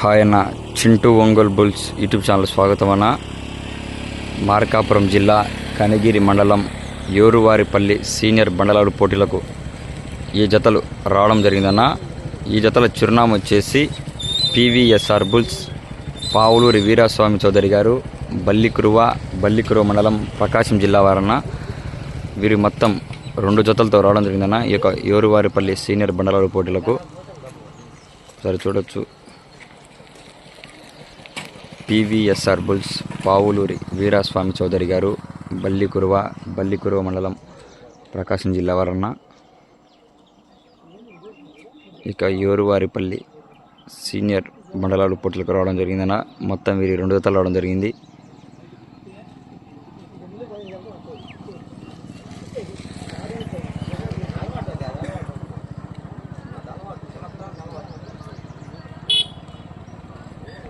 Hi అన్న, Chintu Ongole bulls YouTube channel స్వాగతం అన్న. మార్కాపురం జిల్లా కనిగిరి మండలం యోరువారిపల్లి సీనియర్ బండలాడు పోటీలకు ఈ జతలు రావడం జరిగిందన్న. ఈ జతల చిరునామా వచ్చేసి పివిఎస్ఆర్ బుల్స్, పావులూరి వీరాస్వామి చౌదరి గారు, బల్లికురువ మండలం, ప్రకాశం జిల్లా వారన్న. వీరి మొత్తం 2 జతలతో రావడం జరిగిందన్న ఈ యొక్క యోరువారిపల్లి సీనియర్ బండలాడు పోటీలకు. సరే చూడొచ్చు. పివిఎస్ఆర్ బుల్స్, పావులూరి వీరాస్వామి చౌదరి గారు, బల్లికురువ మండలం, ప్రకాశం జిల్లా వారన్న. ఇక యోరువారిపల్లి సీనియర్ మండలాలు పోటీలకు రావడం జరిగిందన్న. మొత్తం వీరి 2 జతలు రావడం జరిగింది.